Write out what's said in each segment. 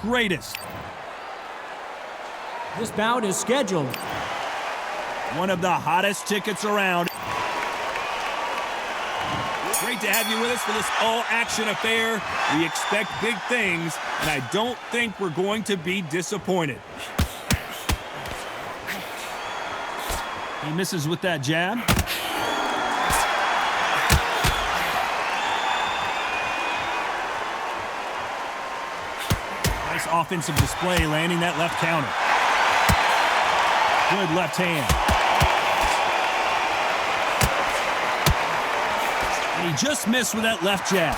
greatest. This bout is scheduled. One of the hottest tickets around. Great to have you with us for this all-action affair. We expect big things, and I don't think we're going to be disappointed. He misses with that jab. Nice offensive display, landing that left counter. Good left hand. And he just missed with that left jab.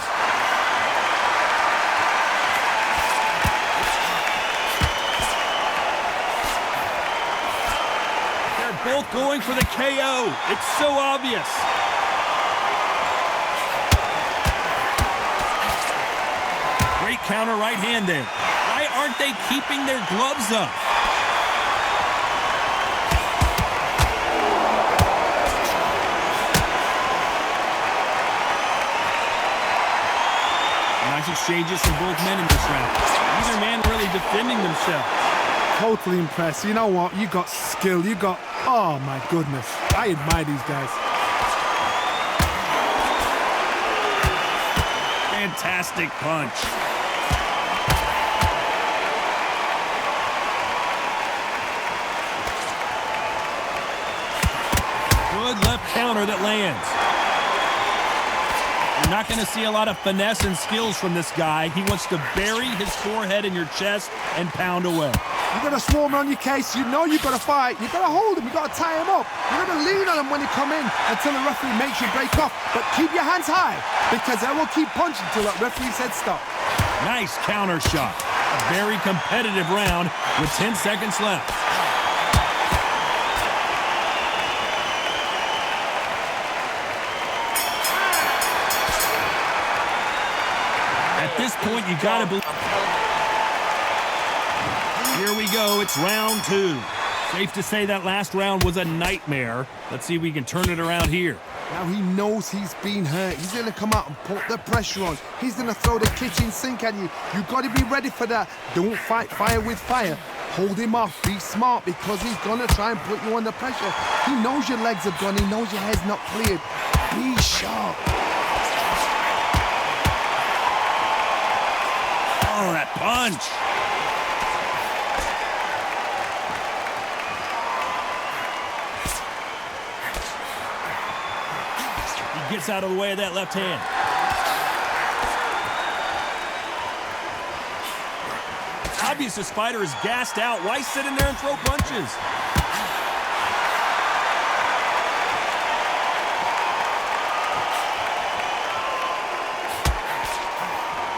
They're both going for the KO. It's so obvious. Great counter right hand there. Why aren't they keeping their gloves up? Nice exchanges from both men in this round. Neither man really defending themselves. Totally impressed. You know what? You got skill. You got... Oh, my goodness. I admire these guys. Fantastic punch. Good left counter that lands. You're not going to see a lot of finesse and skills from this guy. He wants to bury his forehead in your chest and pound away. You got to swarm on your case. You know you got to fight. You got to hold him. You got to tie him up. You got to lean on him when you come in until the referee makes you break off. But keep your hands high because they will keep punching until that referee said stop. Nice counter shot. A very competitive round with 10 seconds left. At this point, you got to believe. Here we go. It's round two. Safe to say that last round was a nightmare. Let's see if we can turn it around here. Now he knows he's been hurt. He's going to come out and put the pressure on. He's going to throw the kitchen sink at you. You've got to be ready for that. Don't fight fire with fire. Hold him off. Be smart because he's going to try and put you under pressure. He knows your legs are gone. He knows your head's not cleared. Be sharp. Oh, that punch. He gets out of the way of that left hand. It's obvious this fighter is gassed out. Why sit in there and throw punches?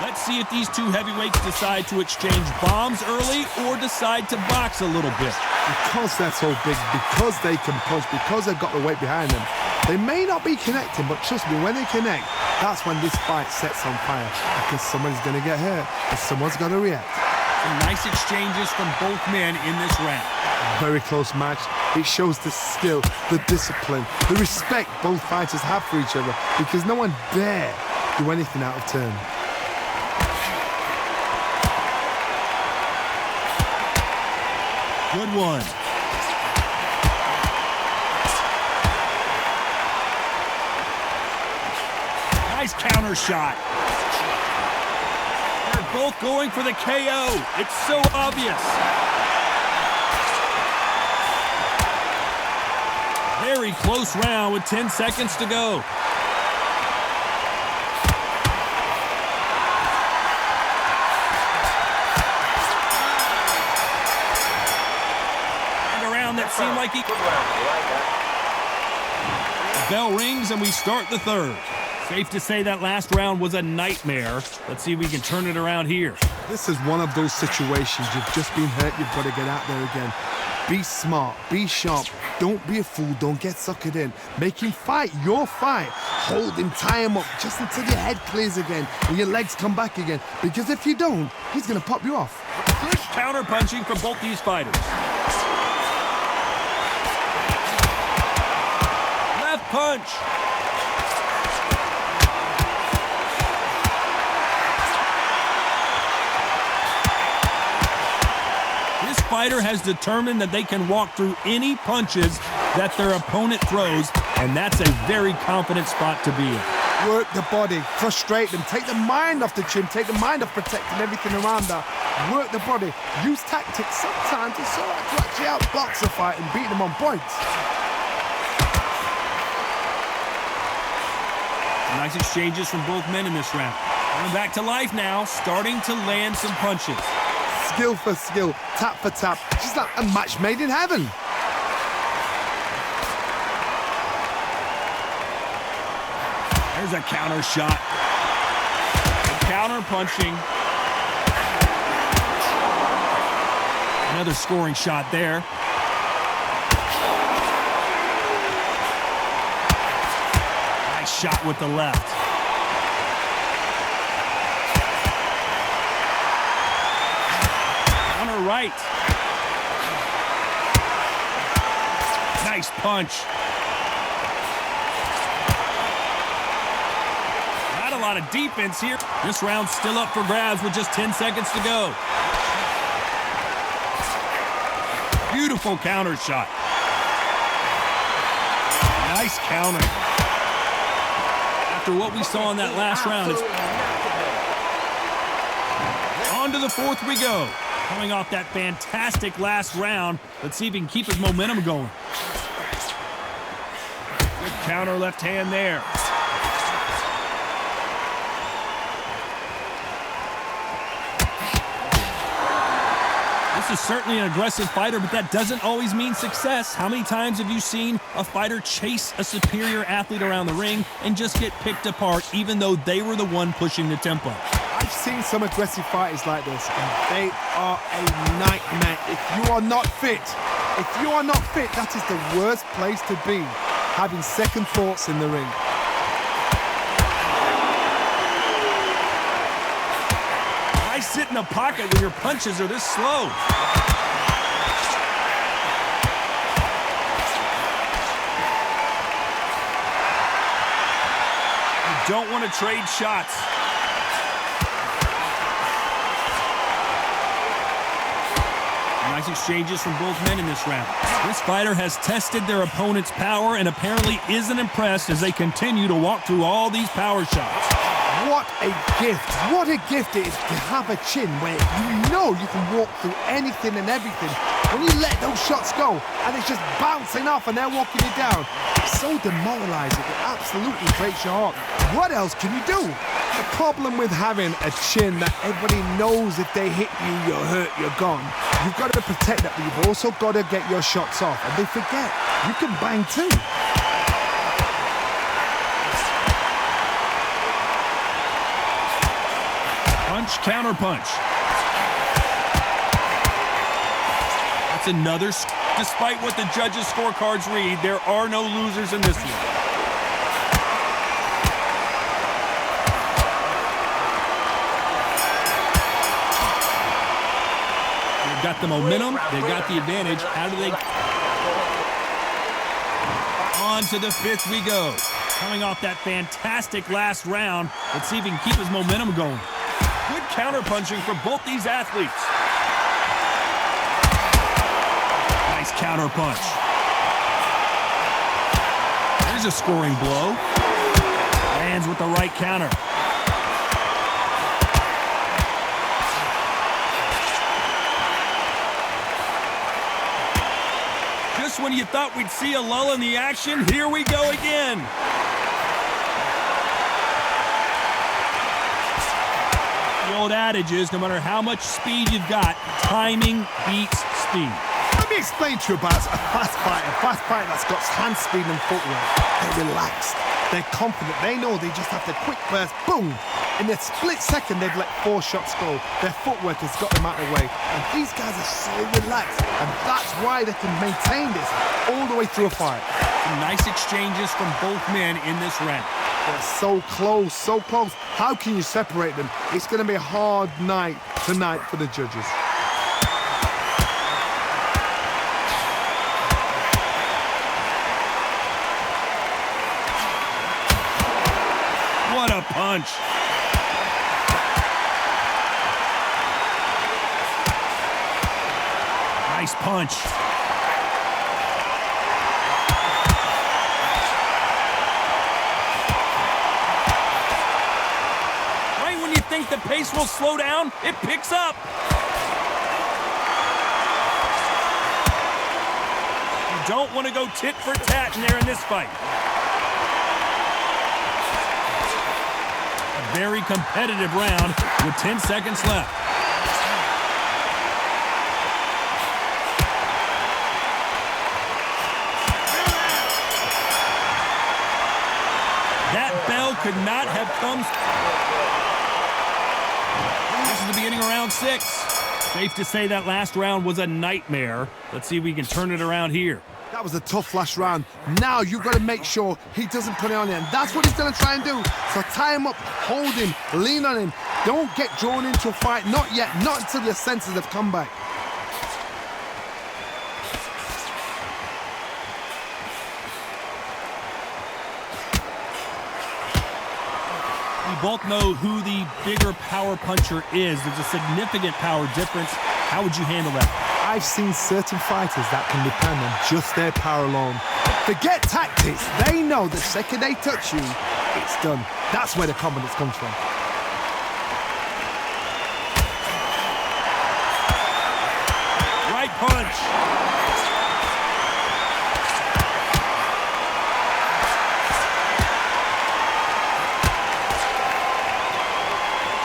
Let's see if these two heavyweights decide to exchange bombs early or decide to box a little bit. Because they're so big, because they can punch, because they've got the weight behind them, they may not be connecting, but trust me, when they connect, that's when this fight sets on fire. Because somebody's going to get hurt, and someone's got to react. Some nice exchanges from both men in this round. Very close match. It shows the skill, the discipline, the respect both fighters have for each other, because no one dare do anything out of turn. Good one. Nice counter shot. They're both going for the KO. It's so obvious. Very close round with 10 seconds to go. That seemed like he... The bell rings and we start the third. Safe to say that last round was a nightmare. Let's see if we can turn it around here. This is one of those situations. You've just been hurt. You've got to get out there again. Be smart. Be sharp. Don't be a fool. Don't get suckered in. Make him fight your fight. Hold him, tie him up just until your head clears again and your legs come back again. Because if you don't, he's going to pop you off. Good counter punching from both these fighters. Punch. fighter has determined that they can walk through any punches that their opponent throws, and that's a very confident spot to be in. Work the body, frustrate them, take the mind off the chin, take the mind off protecting everything around that. Work the body, use tactics. Sometimes it's all right to actually outbox a fight and beat them on points. Nice exchanges from both men in this round. Coming back to life now, starting to land some punches. Skill for skill, tap for tap. She's like a match made in heaven. There's a counter shot. Counter punching. Another scoring shot there. Nice shot with the left. Counter right. Nice punch. Not a lot of defense here. This round's still up for grabs with just 10 seconds to go. Beautiful counter shot. Nice counter. After what we saw in that last round, it's on to the fourth we go. Coming off that fantastic last round, let's see if he can keep his momentum going. Good counter left hand there. This is certainly an aggressive fighter, but that doesn't always mean success. How many times have you seen a fighter chase a superior athlete around the ring and just get picked apart even though they were the one pushing the tempo? I've seen some aggressive fighters like this, and they are a nightmare. If you are not fit, that is the worst place to be, having second thoughts in the ring. Why sit in the pocket when your punches are this slow? You don't want to trade shots. Nice exchanges from both men in this round. This fighter has tested their opponent's power and apparently isn't impressed as they continue to walk through all these power shots. What a gift. What a gift it is to have a chin where you know you can walk through anything and everything. When you let those shots go and it's just bouncing off and they're walking you down, it's so demoralizing. It absolutely breaks your heart. What else can you do? The problem with having a chin that everybody knows if they hit you, you're hurt, you're gone. You've got to protect that, but you've also got to get your shots off. And they forget, you can bang too. Punch, counter punch. That's another. Despite what the judges' scorecards read, there are no losers in this one. They've got the momentum. They've got the advantage. How do they... On to the fifth we go. Coming off that fantastic last round, let's see if he can keep his momentum going. Good counter-punching for both these athletes. Nice counter-punch. There's a scoring blow. Lands with the right counter. Just when you thought we'd see a lull in the action, here we go again. The old adage is, no matter how much speed you've got, timing beats speed. Let me explain to you about a fast fighter that's got hand speed and footwork. They're relaxed, they're confident, they know they just have to quick burst, boom. In a split second, they've let 4 shots go. Their footwork has got them out of the way. And these guys are so relaxed, and that's why they can maintain this all the way through a fight. Some nice exchanges from both men in this round. They're so close, so close. How can you separate them? It's going to be a hard night tonight for the judges. What a punch. Nice punch. Right when you think the pace will slow down, it picks up. You don't want to go tit for tat in there in this fight. A very competitive round with 10 seconds left. That bell could not have come. This is the beginning of round 6. Safe to say that last round was a nightmare. Let's see if we can turn it around here. That was a tough last round. Now you've got to make sure he doesn't put it on him. That's what he's going to try and do. So tie him up, hold him, lean on him. Don't get drawn into a fight. Not yet. Not until your senses have come back. We both know who the bigger power puncher is. There's a significant power difference. How would you handle that? I've seen certain fighters that can depend on just their power alone. Forget tactics. They know the second they touch you, it's done. That's where the confidence comes from. Right punch.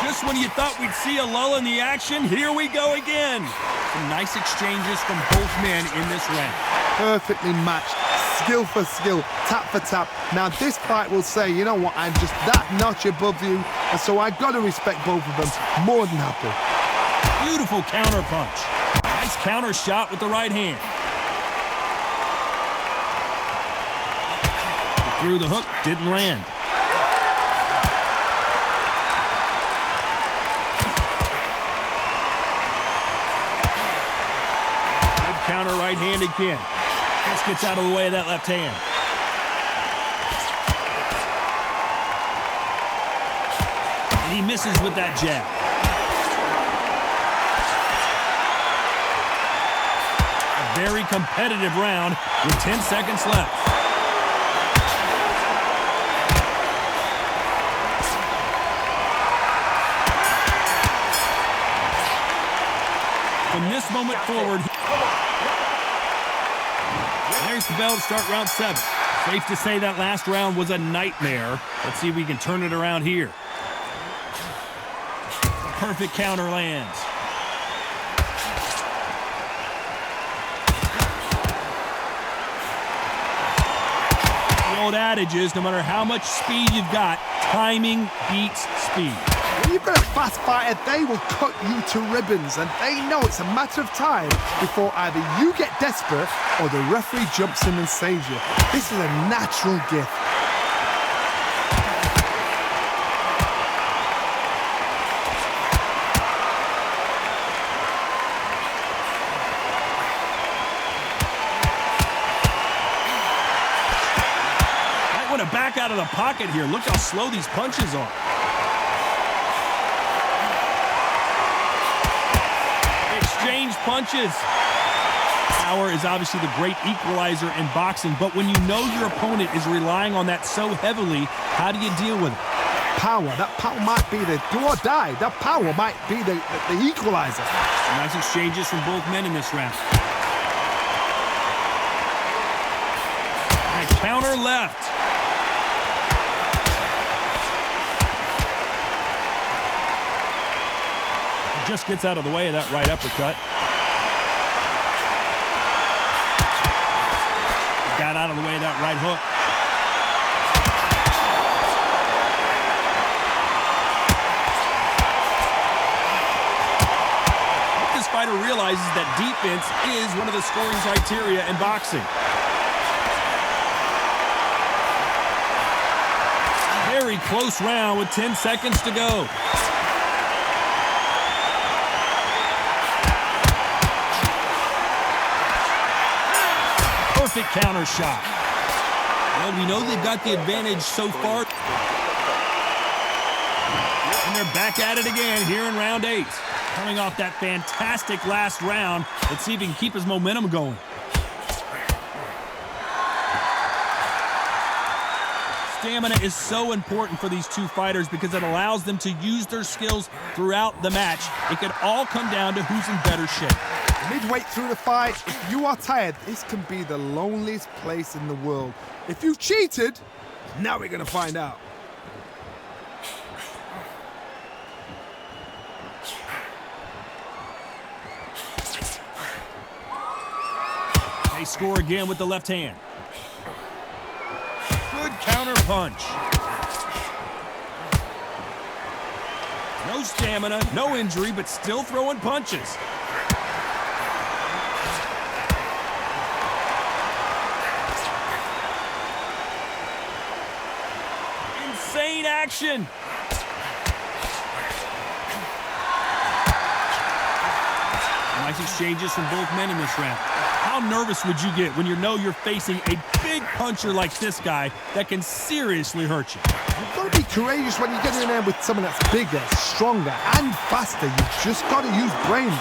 Just when you thought we'd see a lull in the action, here we go again. Some nice exchanges from both men in this round. Perfectly matched, skill for skill, tap for tap. Now this fight will say, you know what, I'm just that notch above you, and so I've got to respect both of them more than happy. Beautiful counter punch. Nice counter shot with the right hand. Threw the hook, didn't land. Counter right hand again. Just gets out of the way of that left hand. And he misses with that jab. A very competitive round with 10 seconds left. From this moment forward, there's the bell to start round 7. Safe to say that last round was a nightmare. Let's see if we can turn it around here. Perfect counter lands. The old adage is, no matter how much speed you've got, timing beats speed. When you've got a fast fighter, they will cut you to ribbons, and they know it's a matter of time before either you get desperate or the referee jumps in and saves you. This is a natural gift. Might want to back out of the pocket here. Look how slow these punches are. Exchange punches. Power is obviously the great equalizer in boxing, but when you know your opponent is relying on that so heavily, how do you deal with it? Power. That power might be the do or die. That power might be the equalizer. Some nice exchanges from both men in this round. Nice counter left. Just gets out of the way of that right uppercut. Got out of the way of that right hook. What this fighter realizes that defense is one of the scoring criteria in boxing. Very close round with 10 seconds to go. Perfect counter shot. Well, we know they've got the advantage so far. And they're back at it again here in round 8. Coming off that fantastic last round, let's see if he can keep his momentum going. Stamina is so important for these two fighters because it allows them to use their skills throughout the match. It could all come down to who's in better shape. Midway through the fight, if you are tired, this can be the loneliest place in the world. If you've cheated, now we're going to find out. They score again with the left hand. Good counter punch. No stamina, no injury, but still throwing punches. Insane action. Nice exchanges from both men in this round. How nervous would you get when you know you're facing a big puncher like this guy that can seriously hurt you? You've got to be courageous when you get in there with someone that's bigger, stronger, and faster. You've just got to use brain.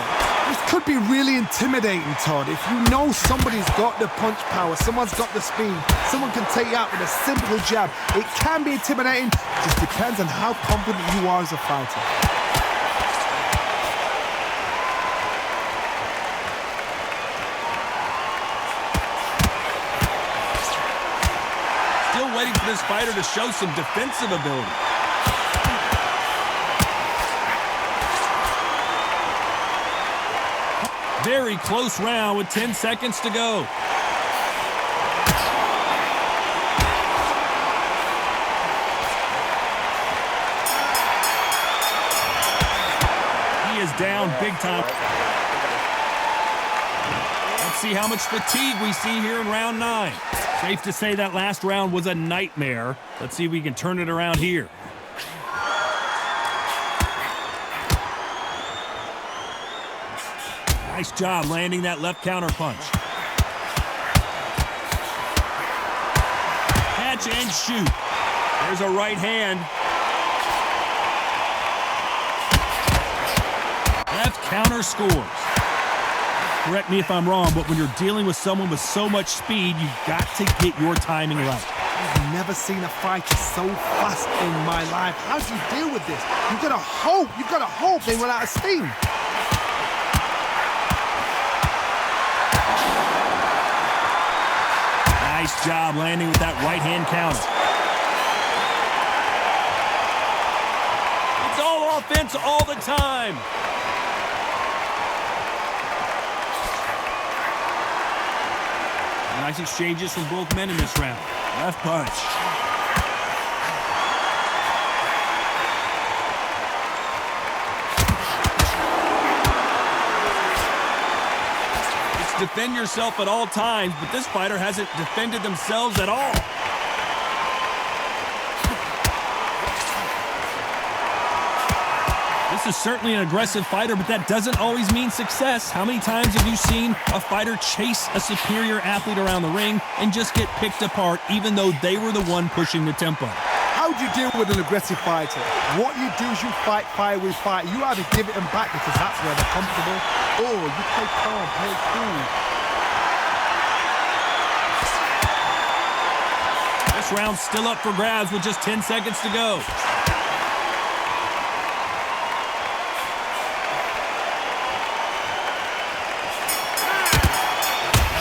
This could be really intimidating, Todd. If you know somebody's got the punch power, someone's got the speed, someone can take you out with a simple jab. It can be intimidating. It just depends on how confident you are as a fighter. Waiting for this fighter to show some defensive ability. Very close round with 10 seconds to go. He is down big time. Let's see how much fatigue we see here in round 9. Safe to say that last round was a nightmare. Let's see if we can turn it around here. Nice job landing that left counter punch. Catch and shoot. There's a right hand. Left counter scores. Correct me if I'm wrong, but when you're dealing with someone with so much speed, you've got to get your timing right. I've never seen a fighter so fast in my life. How do you deal with this? You've got to hope they run out of steam. Nice job landing with that right hand counter. It's all offense all the time. Nice exchanges from both men in this round. Left punch. It's defend yourself at all times, but this fighter hasn't defended themselves at all. This is certainly an aggressive fighter, but that doesn't always mean success. How many times have you seen a fighter chase a superior athlete around the ring and just get picked apart even though they were the one pushing the tempo? How do you deal with an aggressive fighter? What you do is you fight fire with fire. You either give it them back because that's where they're comfortable, or you play calm, play cool. This round's still up for grabs with just 10 seconds to go.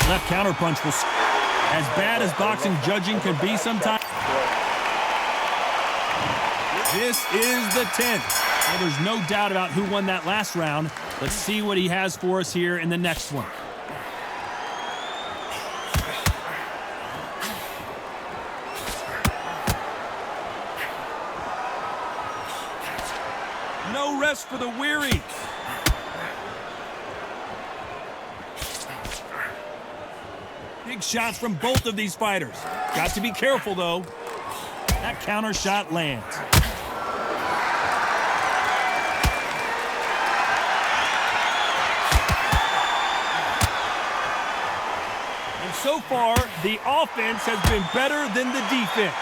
Left counterpunch was as bad as boxing judging can be sometimes. This is the 10th. Well, there's no doubt about who won that last round. Let's see what he has for us here in the next one. No rest for the weary. Big shots from both of these fighters. Got to be careful, though. That counter shot lands. And so far, the offense has been better than the defense.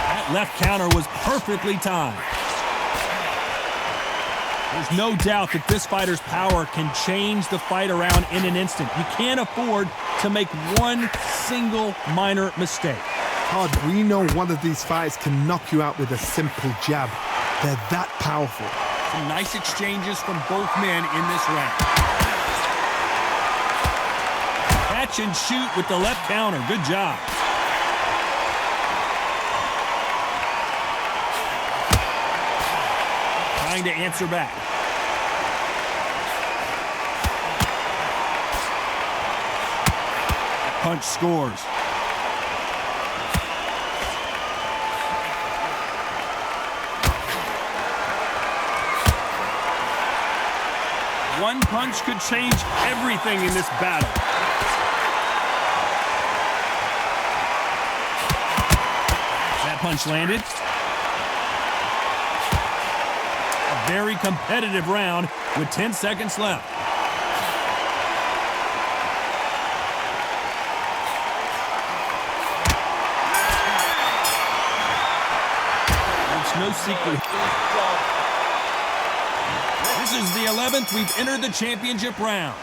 That left counter was perfectly timed. There's no doubt that this fighter's power can change the fight around in an instant. You can't afford to make one single minor mistake. Todd, we know one of these fights can knock you out with a simple jab. They're that powerful. Some nice exchanges from both men in this round. Catch and shoot with the left counter. Good job. Trying to answer back. That punch scores. One punch could change everything in this battle. That punch landed. A very competitive round with 10 seconds left. It's no secret. This is the 11th. We've entered the championship rounds.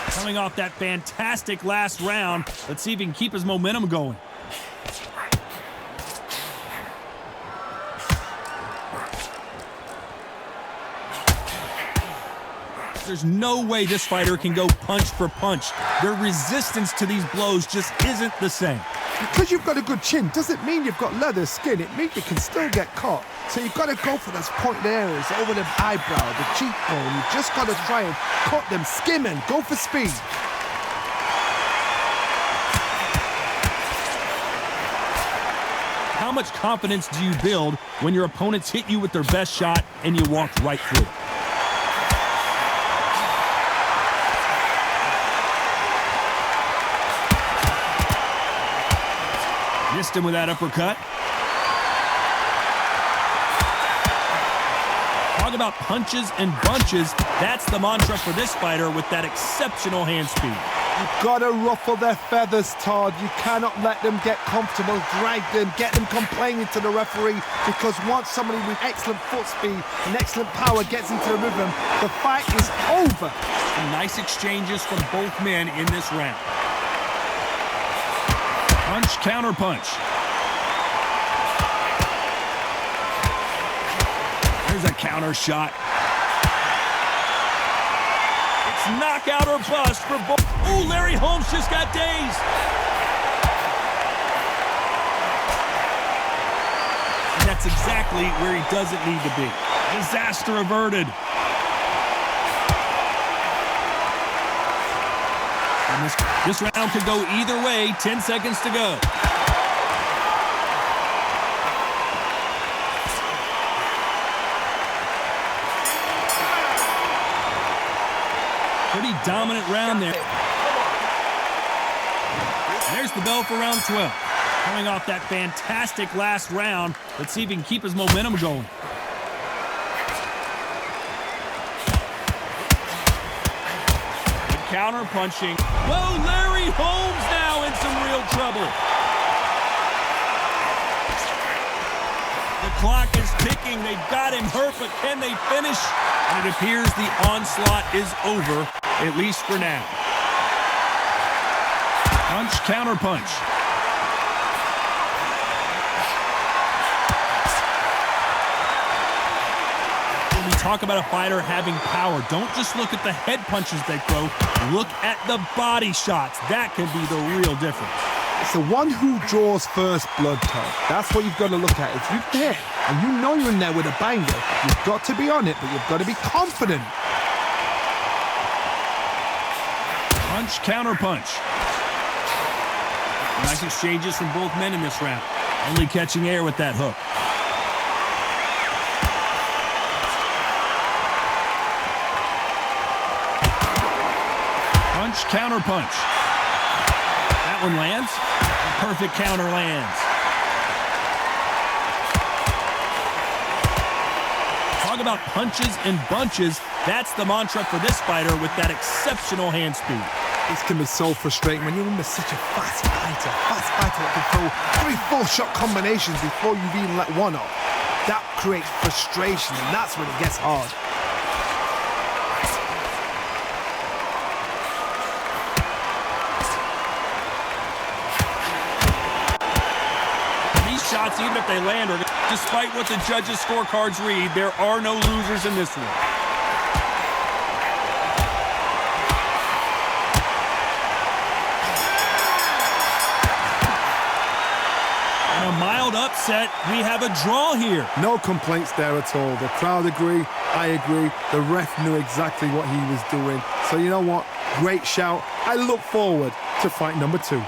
Coming off that fantastic last round, let's see if he can keep his momentum going. There's no way this fighter can go punch for punch. Their resistance to these blows just isn't the same. Because you've got a good chin doesn't mean you've got leather skin. It means you can still get caught. So you've got to go for those pointed areas over the eyebrow, the cheekbone. You've just got to try and cut them, skim and go for speed. How much confidence do you build when your opponents hit you with their best shot and you walked right through it? Missed him with that uppercut. Talk about punches and bunches. That's the mantra for this fighter with that exceptional hand speed. You've got to ruffle their feathers, Todd. You cannot let them get comfortable, drag them, get them complaining to the referee, because once somebody with excellent foot speed and excellent power gets into the rhythm, the fight is over. Some nice exchanges from both men in this round. Punch, counter punch. There's a counter shot. It's knockout or bust for both. Ooh, Larry Holmes just got dazed. And that's exactly where he doesn't need to be. Disaster averted. And this round could go either way. 10 seconds to go. Pretty dominant round there. There's the bell for round 12. Coming off that fantastic last round, let's see if he can keep his momentum going. Counter punching. Whoa, Larry Holmes now in some real trouble. The clock is ticking. They've got him hurt, but can they finish? And it appears the onslaught is over, at least for now. Punch, counter punch. When we talk about a fighter having power, don't just look at the head punches they throw. Look at the body shots. That can be the real difference. It's the one who draws first blood, Todd. That's what you've got to look at. If you're there and you know you're in there with a banger, you've got to be on it, but you've got to be confident. Punch, counter punch. Nice exchanges from both men in this round. Only catching air with that hook. Punch, counter punch. That one lands. Perfect counter lands. Talk about punches and bunches. That's the mantra for this fighter with that exceptional hand speed. This can be so frustrating when you're under such a fast fighter that can throw 3-4 shot combinations before you've even let one off. That creates frustration, and that's when it gets hard. shots, even if they land. Despite what the judges' scorecards read, there are no losers in this one. A mild upset, we have a draw here. No complaints there at all. The crowd agree, I agree. The ref knew exactly what he was doing. So you know what? Great shout. I look forward to fight number 2.